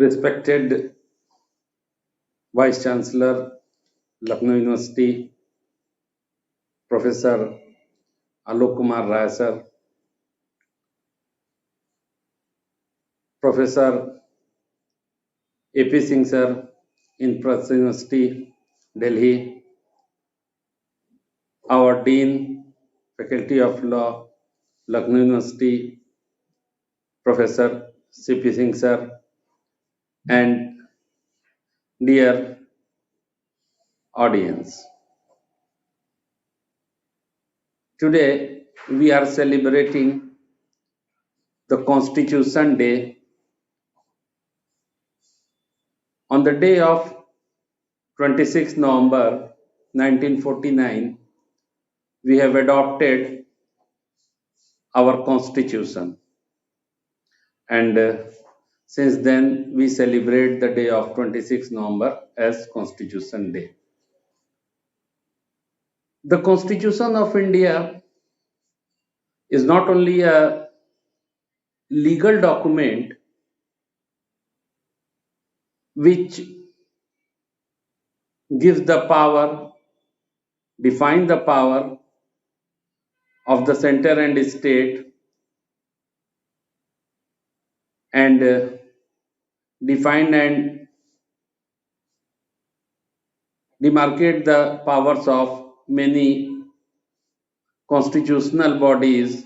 Respected Vice Chancellor, Lucknow University, Professor Alok Kumar Rai sir, Professor AP Singh sir, Indraprastha University, Delhi, our Dean, Faculty of Law, Lucknow University, Professor CP Singh sir, and dear audience. Today we are celebrating the Constitution Day. On the day of 26 November 1949, we have adopted our Constitution, and since then we celebrate the day of 26 November as Constitution Day. The Constitution of India is not only a legal document which gives the power, define the power of the center and state, and define and demarcate the powers of many constitutional bodies.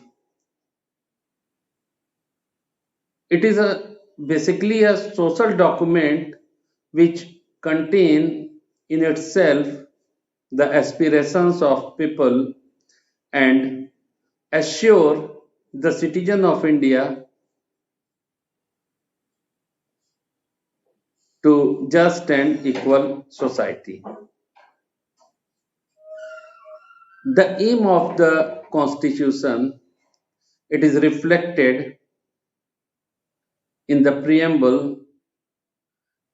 It is basically a social document which contain in itself the aspirations of people and assure the citizen of India to just and equal society. The aim of the Constitution, it is reflected in the preamble,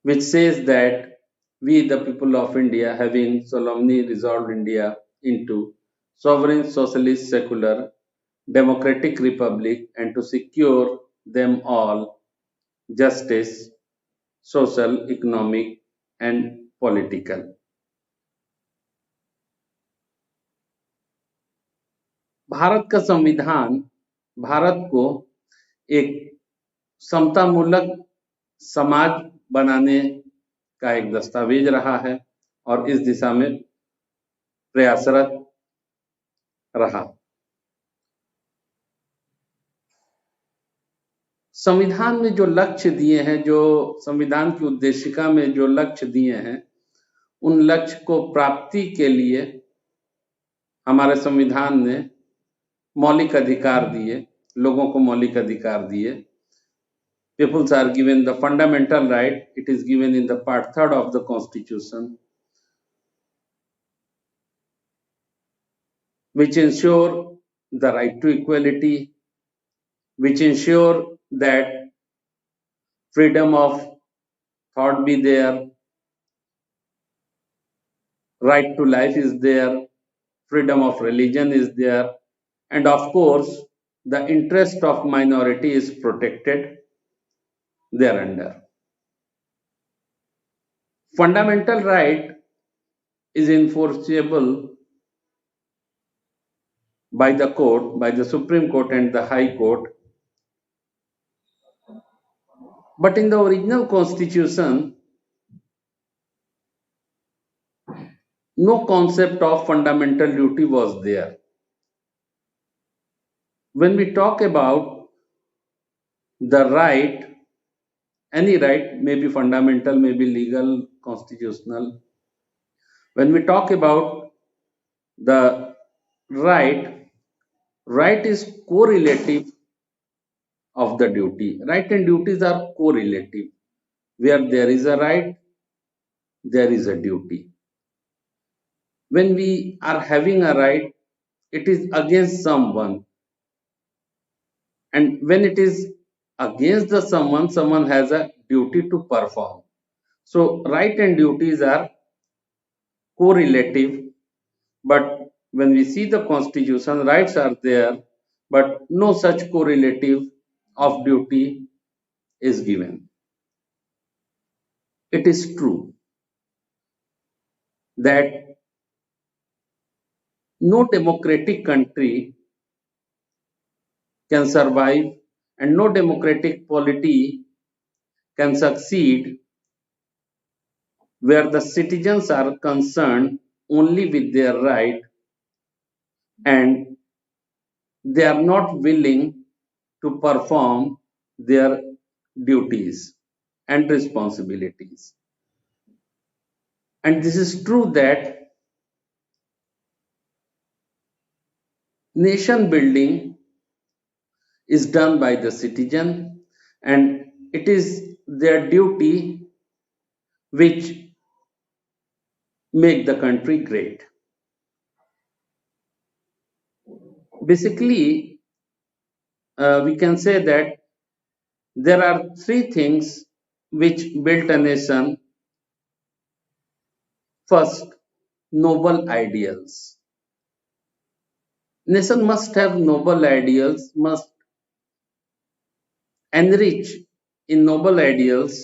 which says that we the people of India, having solemnly resolved India into sovereign, socialist, secular, democratic republic, and to secure them all justice, social, economic, and political. Bharat का संविधान भारत को एक समतामूलक समाज बनाने का एक दस्तावेज रहा है और इस दिशा में प्रयासरत रहा। संविधान में जो लक्ष्य दिए हैं, जो संविधान की उद्देशिका में जो लक्ष्य दिए हैं, उन लक्ष्य को प्राप्ति के लिए हमारे संविधान ने मौलिक अधिकार दिए, लोगों को मौलिक अधिकार दिए। Peoples are given the fundamental right. It is given in the part 3 of the Constitution, which ensure the right to equality, which ensure that freedom of thought be there, right to life is there, freedom of religion is there, and of course the interest of minority is protected thereunder. Fundamental right is enforceable by the court, by the Supreme Court and the High Court. But in the original Constitution, no concept of fundamental duty was there. When we talk about the right, any right may be fundamental, may be legal, constitutional. When we talk about the right, right is correlative of the duty. Right and duties are correlative. Where there is a right, there is a duty. When we are having a right, it is against someone. And when it is against the someone has a duty to perform. So right and duties are correlative, but when we see the Constitution, rights are there, but no such correlative of duty is given. It is true that no democratic country can survive and no democratic polity can succeed where the citizens are concerned only with their right and they are not willing to perform their duties and responsibilities. And this is true that nation building is done by the citizen and it is their duty which make the country great. Basically, we can say that there are three things which built a nation. First, noble ideals. Nation must have noble ideals, must enrich in noble ideals.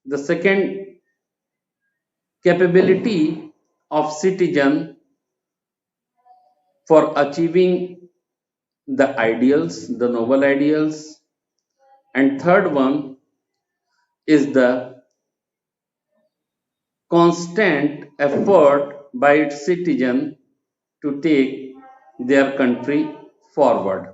The second, capability of citizen for achieving the ideals, the noble ideals. And third one is the constant effort by its citizen to take their country forward.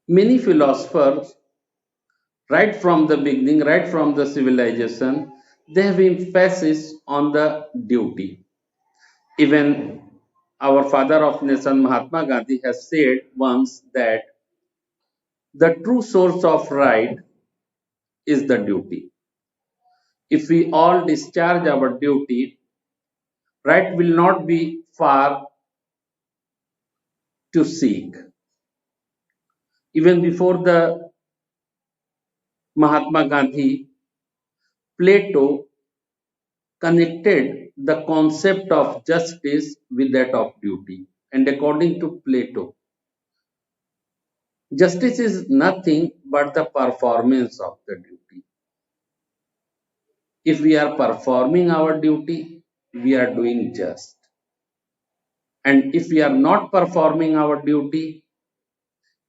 Many philosophers, right from the beginning, right from the civilization, they have emphasis on the duty. Even our father of nation, Mahatma Gandhi, has said once that the true source of right is the duty. If we all discharge our duty, right will not be far to seek. Even before the Mahatma Gandhi, Plato connected the concept of justice with that of duty. And according to Plato, justice is nothing but the performance of the duty. If we are performing our duty, we are doing just. And if we are not performing our duty,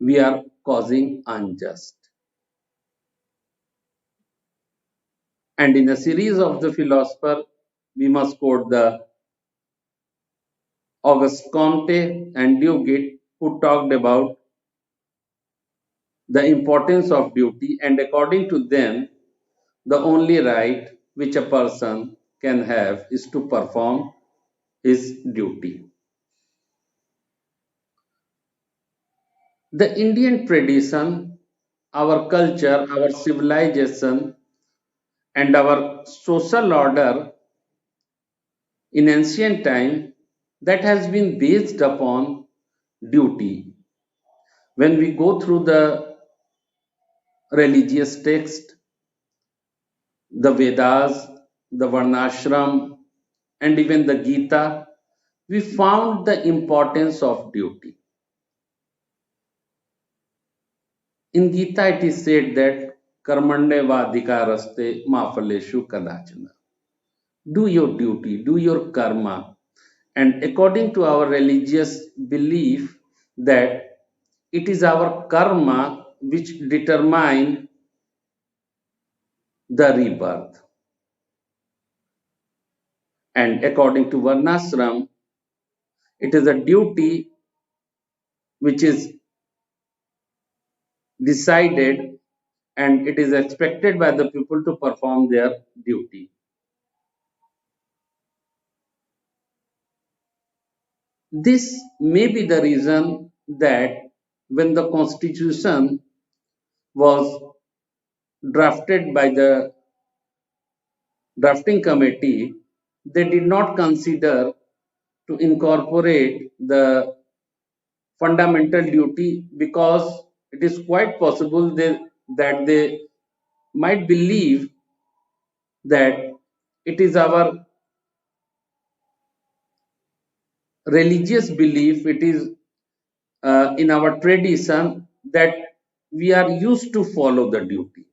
we are causing unjust. And in a series of the philosopher, we must quote the Auguste Comte and Duguid, who talked about the importance of duty, and according to them, the only right which a person can have is to perform his duty. The Indian tradition, our culture, our civilization, and our social order in ancient time that has been based upon duty. When we go through the religious text, the Vedas, the Varnashram, and even the Gita, we found the importance of duty. In Gita, it is said that Karmande Vadhikaraste Mafaleshu Kadachana. Do your duty, do your karma. And according to our religious belief, that it is our karma which determine the rebirth. And according to Varnashram, it is a duty which is decided and it is expected by the people to perform their duty. This may be the reason that when the constitution was drafted by the drafting committee, they did not consider to incorporate the fundamental duty because it is quite possible that they might believe that it is our religious belief, it is in our tradition that we are used to follow the duty.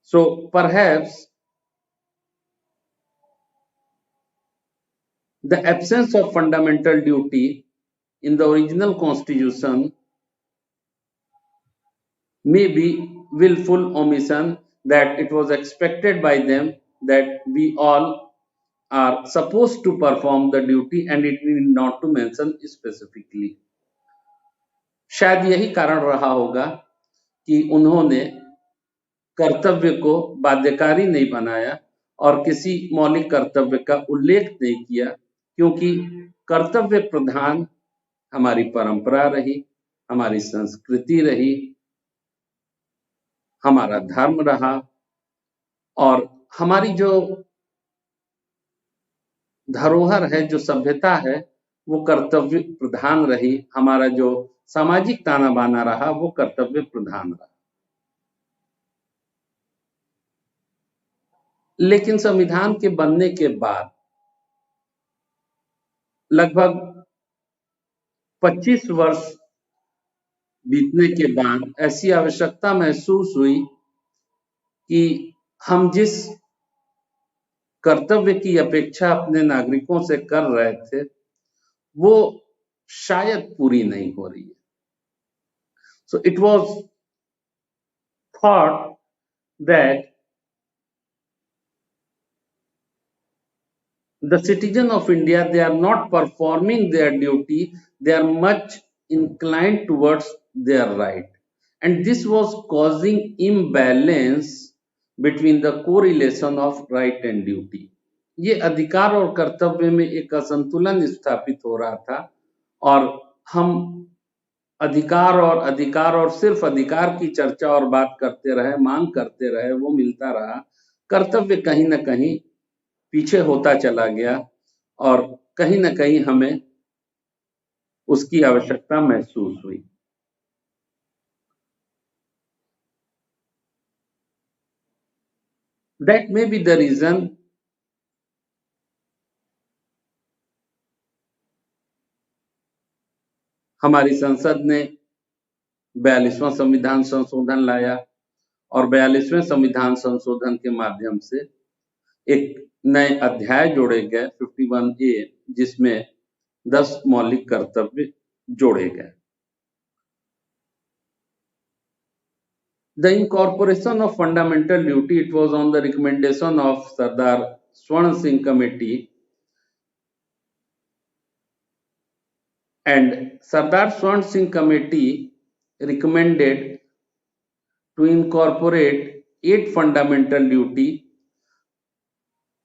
So perhaps the absence of fundamental duty in the original constitution may be willful omission, that it was expected by them that we all are supposed to perform the duty and it need not to mention specifically. शायद यही कारण रहा होगा कि उन्होंने कर्तव्य को बाध्यकारी नहीं बनाया और किसी मौलिक कर्तव्य का उल्लेख नहीं किया, क्योंकि कर्तव्य प्रधान हमारी परंपरा रही, हमारी संस्कृति रही, हमारा धर्म रहा और हमारी जो धरोहर है, जो सभ्यता है, वो कर्तव्य प्रधान रही। हमारा जो सामाजिक ताना बाना रहा वो कर्तव्य प्रधान रहा। लेकिन संविधान के बनने के बाद लगभग 25 वर्ष बीतने के बाद ऐसी आवश्यकता महसूस हुई कि हम जिस कर्तव्य की अपेक्षा अपने नागरिकों से कर रहे थे वो शायद पूरी नहीं हो रही है। So it was thought that the citizens of India, they are not performing their duty, they are much inclined towards their right, and this was causing imbalance between the correlation of right and duty. ये अधिकार और कर्तव्य में एक असंतुलन स्थापित हो रहा था और हम अधिकार और सिर्फ अधिकार की चर्चा और बात करते रहे, मांग करते रहे, वो मिलता रहा, कर्तव्य कहीं ना कहीं पीछे होता चला गया और कहीं ना कहीं हमें उसकी आवश्यकता महसूस हुई। That may be the reason हमारी संसद ने 42वां संविधान संशोधन लाया और 42वें संविधान संशोधन के माध्यम से एक नए अध्याय जोड़े गए 51A, जिसमें 10 मौलिक कर्तव्य जोड़े गए। The incorporation of fundamental duty, it was on the recommendation of Sardar Swarn Singh Committee, and Sardar Swarn Singh Committee recommended to incorporate 8 fundamental duty,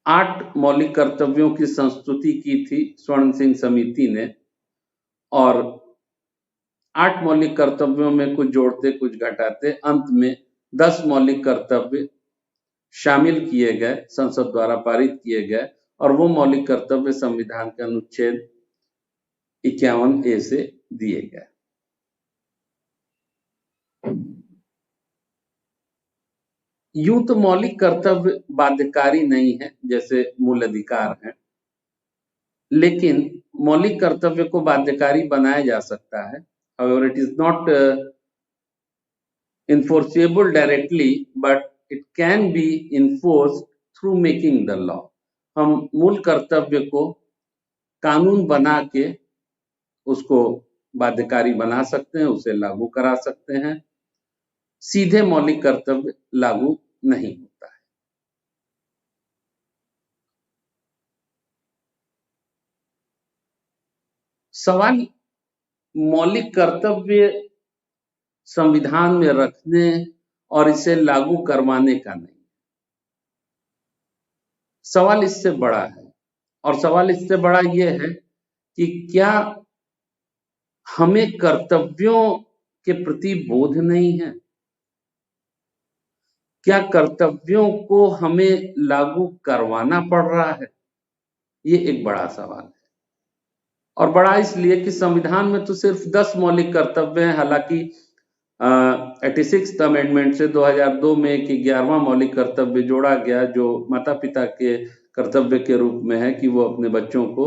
8 मौलिक कर्तव्यों की संस्तुति की थी स्वर्ण सिंह समिति ने, और 8 मौलिक कर्तव्यों में कुछ जोड़ते कुछ घटाते अंत में 10 मौलिक कर्तव्य शामिल किए गए, संसद द्वारा पारित किए गए, और वो मौलिक कर्तव्य संविधान के अनुच्छेद 51A से दिए गए। यूं तो मौलिक कर्तव्य बाध्यकारी नहीं है जैसे मूल अधिकार है, लेकिन मौलिक कर्तव्य को बाध्यकारी बनाया जा सकता है। However, it is not enforceable directly, but it can be enforced through making the law. हम मूल कर्तव्य को कानून बना के उसको बाध्यकारी बना सकते हैं, उसे लागू करा सकते हैं। सीधे मौलिक कर्तव्य लागू नहीं होता है। सवाल मौलिक कर्तव्य संविधान में रखने और इसे लागू करवाने का नहीं, सवाल इससे बड़ा है। और सवाल इससे बड़ा यह है कि क्या हमें कर्तव्यों के प्रति बोध नहीं है? क्या कर्तव्यों को हमें लागू करवाना पड़ रहा है? ये एक बड़ा सवाल है। और बड़ा इसलिए कि संविधान में तो सिर्फ 10 मौलिक कर्तव्य हैं। हालांकि 86th अमेंडमेंट से 2002 में एक 11वां मौलिक कर्तव्य जोड़ा गया, जो माता पिता के कर्तव्य के रूप में है कि वो अपने बच्चों को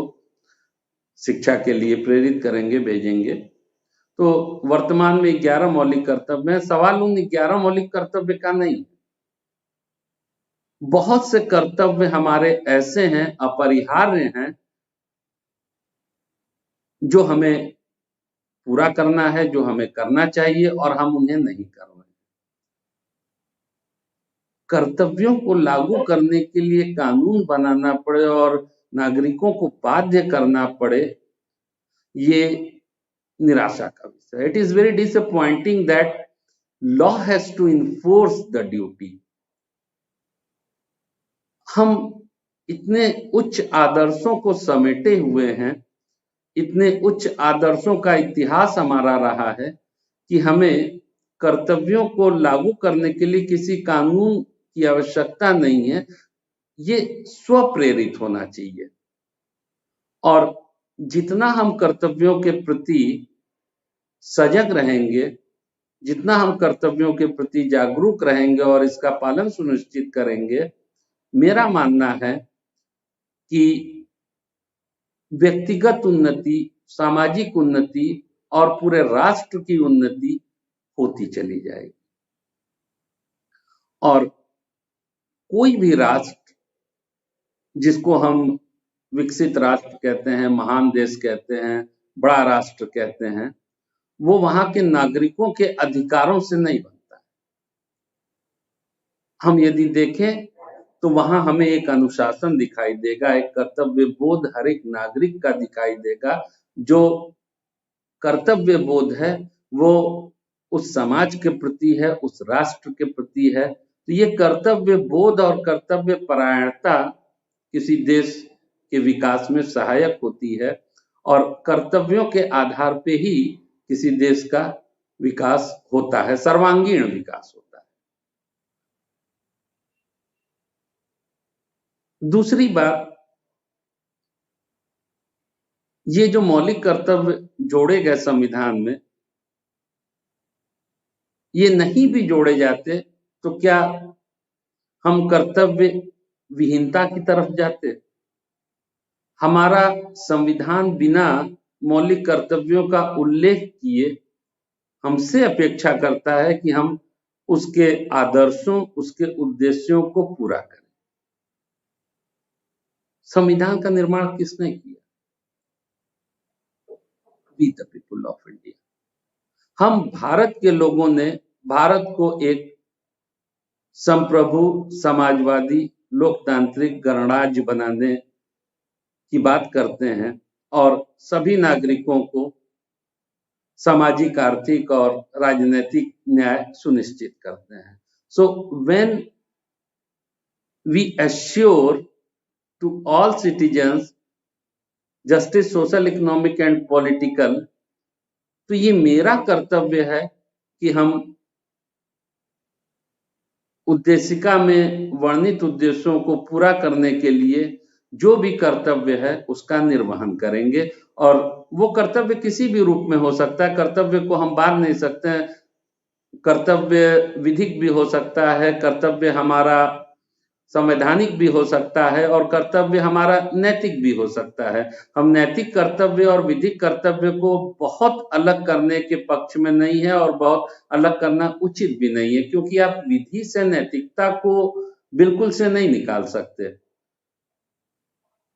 शिक्षा के लिए प्रेरित करेंगे, भेजेंगे। तो वर्तमान में 11 मौलिक कर्तव्य हैं। सवाल उन 11 मौलिक कर्तव्य का नहीं, बहुत से कर्तव्य हमारे ऐसे हैं, अपरिहार्य हैं, जो हमें पूरा करना है, जो हमें करना चाहिए और हम उन्हें नहीं कर रहे हैं। कर्तव्यों को लागू करने के लिए कानून बनाना पड़े और नागरिकों को बाध्य करना पड़े, ये निराशा का विषय। It is very disappointing that law has to enforce the duty. हम इतने उच्च आदर्शों को समेटे हुए हैं, इतने उच्च आदर्शों का इतिहास हमारा रहा है कि हमें कर्तव्यों को लागू करने के लिए किसी कानून की आवश्यकता नहीं है, ये स्वप्रेरित होना चाहिए। और जितना हम कर्तव्यों के प्रति सजग रहेंगे, जितना हम कर्तव्यों के प्रति जागरूक रहेंगे और इसका पालन सुनिश्चित करेंगे, मेरा मानना है कि व्यक्तिगत उन्नति, सामाजिक उन्नति और पूरे राष्ट्र की उन्नति होती चली जाएगी। और कोई भी राष्ट्र जिसको हम विकसित राष्ट्र कहते हैं, महान देश कहते हैं, बड़ा राष्ट्र कहते हैं, वो वहां के नागरिकों के अधिकारों से नहीं बनता है। हम यदि देखें तो वहां हमें एक अनुशासन दिखाई देगा, एक कर्तव्य बोध हर एक नागरिक का दिखाई देगा। जो कर्तव्य बोध है वो उस समाज के प्रति है, उस राष्ट्र के प्रति है। तो ये कर्तव्य बोध और कर्तव्य परायणता किसी देश के विकास में सहायक होती है और कर्तव्यों के आधार पे ही किसी देश का विकास होता है, सर्वांगीण विकास होता है। दूसरी बात, ये जो मौलिक कर्तव्य जोड़े गए संविधान में, ये नहीं भी जोड़े जाते तो क्या हम कर्तव्य विहीनता की तरफ जाते? हमारा संविधान बिना मौलिक कर्तव्यों का उल्लेख किए हमसे अपेक्षा करता है कि हम उसके आदर्शों, उसके उद्देश्यों को पूरा करें। संविधान का निर्माण किसने किया? We the people of India. हम भारत के लोगों ने भारत को एक संप्रभु, समाजवादी, लोकतांत्रिक गणराज्य बनाने की बात करते हैं और सभी नागरिकों को सामाजिक, आर्थिक और राजनीतिक न्याय सुनिश्चित करते हैं। So when we assure to all citizens justice, social, economic and political, तो ये मेरा कर्तव्य है कि हम उद्देशिका में वर्णित उद्देश्यों को पूरा करने के लिए जो भी कर्तव्य है उसका निर्वहन करेंगे। और वो कर्तव्य किसी भी रूप में हो सकता है, कर्तव्य को हम बांध नहीं सकते हैं। कर्तव्य विधिक भी हो सकता है, कर्तव्य हमारा संवैधानिक भी हो सकता है और कर्तव्य हमारा नैतिक भी हो सकता है। हम नैतिक कर्तव्य और विधिक कर्तव्य को बहुत अलग करने के पक्ष में नहीं है और बहुत अलग करना उचित भी नहीं है, क्योंकि आप विधि से नैतिकता को बिल्कुल से नहीं निकाल सकते।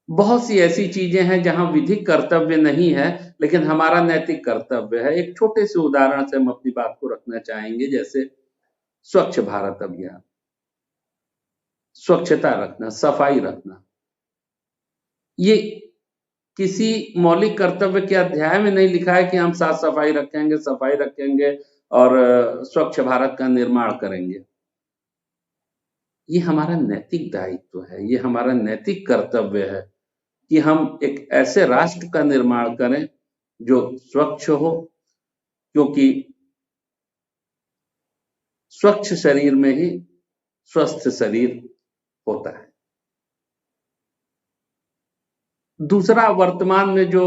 बहुत सी ऐसी चीजें हैं जहां विधिक कर्तव्य नहीं है लेकिन हमारा नैतिक कर्तव्य है। एक छोटे से उदाहरण से हम अपनी बात को रखना चाहेंगे, जैसे स्वच्छ भारत अभियान, स्वच्छता रखना, सफाई रखना, ये किसी मौलिक कर्तव्य के अध्याय में नहीं लिखा है कि हम साफ सफाई रखेंगे, सफाई रखेंगे और स्वच्छ भारत का निर्माण करेंगे। ये हमारा नैतिक दायित्व है, ये हमारा नैतिक कर्तव्य है कि हम एक ऐसे राष्ट्र का निर्माण करें जो स्वच्छ हो, क्योंकि स्वच्छ शरीर में ही स्वस्थ शरीर होता है। दूसरा, वर्तमान में जो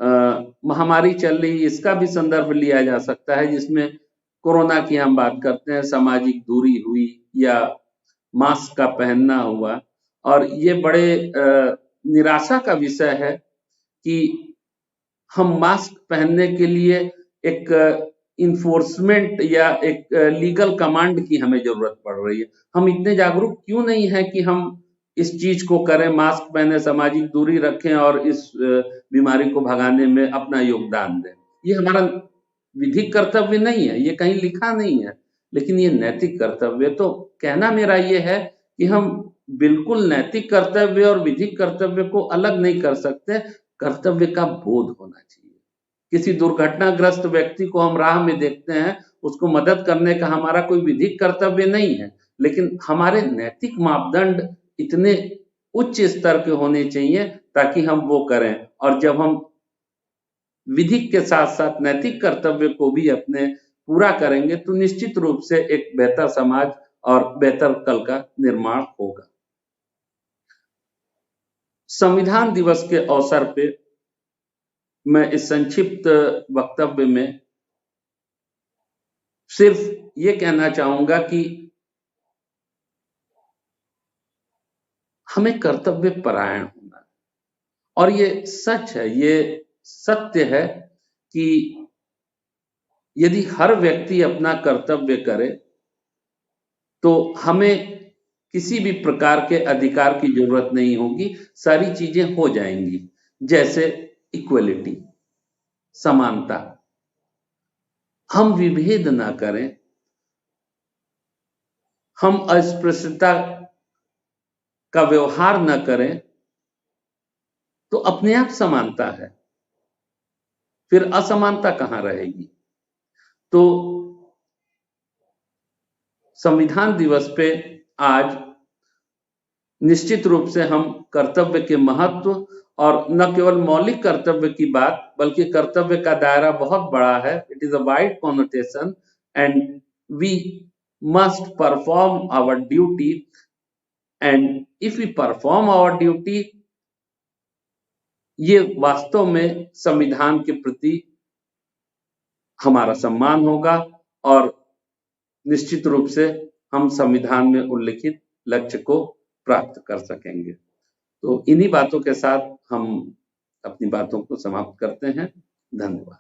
महामारी चल रही है इसका भी संदर्भ लिया जा सकता है, जिसमें कोरोना की हम बात करते हैं, सामाजिक दूरी हुई या मास्क का पहनना हुआ। और ये बड़े निराशा का विषय है कि हम मास्क पहनने के लिए एक इन्फोर्समेंट या एक लीगल कमांड की हमें जरूरत पड़ रही है। हम इतने जागरूक क्यों नहीं है कि हम इस चीज को करें, मास्क पहने, सामाजिक दूरी रखें और इस बीमारी को भगाने में अपना योगदान दें। ये हमारा विधिक कर्तव्य नहीं है, ये कहीं लिखा नहीं है, लेकिन ये नैतिक कर्तव्य। तो कहना मेरा ये है कि हम बिल्कुल नैतिक कर्तव्य और विधिक कर्तव्य को अलग नहीं कर सकते। कर्तव्य का बोध होना चाहिए। किसी दुर्घटनाग्रस्त व्यक्ति को हम राह में देखते हैं, उसको मदद करने का हमारा कोई विधिक कर्तव्य नहीं है, लेकिन हमारे नैतिक मापदंड इतने उच्च स्तर के होने चाहिए ताकि हम वो करें। और जब हम विधिक के साथ साथ नैतिक कर्तव्य को भी अपने पूरा करेंगे तो निश्चित रूप से एक बेहतर समाज और बेहतर कल का निर्माण होगा। संविधान दिवस के अवसर पे मैं इस संक्षिप्त वक्तव्य में सिर्फ ये कहना चाहूंगा कि हमें कर्तव्य परायण होना है। और ये सच है, ये सत्य है कि यदि हर व्यक्ति अपना कर्तव्य करे तो हमें किसी भी प्रकार के अधिकार की जरूरत नहीं होगी, सारी चीजें हो जाएंगी। जैसे इक्वलिटी, समानता, हम विभेद ना करें, हम अस्पृश्यता का व्यवहार न करें तो अपने आप समानता है, फिर असमानता कहां रहेगी। तो संविधान दिवस पे आज निश्चित रूप से हम कर्तव्य के महत्व और न केवल मौलिक कर्तव्य की बात, बल्कि कर्तव्य का दायरा बहुत बड़ा है। It is a wide connotation and we must perform our duty, and if we perform our duty, ये वास्तव में संविधान के प्रति हमारा सम्मान होगा और निश्चित रूप से हम संविधान में उल्लिखित लक्ष्य को प्राप्त कर सकेंगे। तो इन्हीं बातों के साथ हम अपनी बातों को समाप्त करते हैं। धन्यवाद।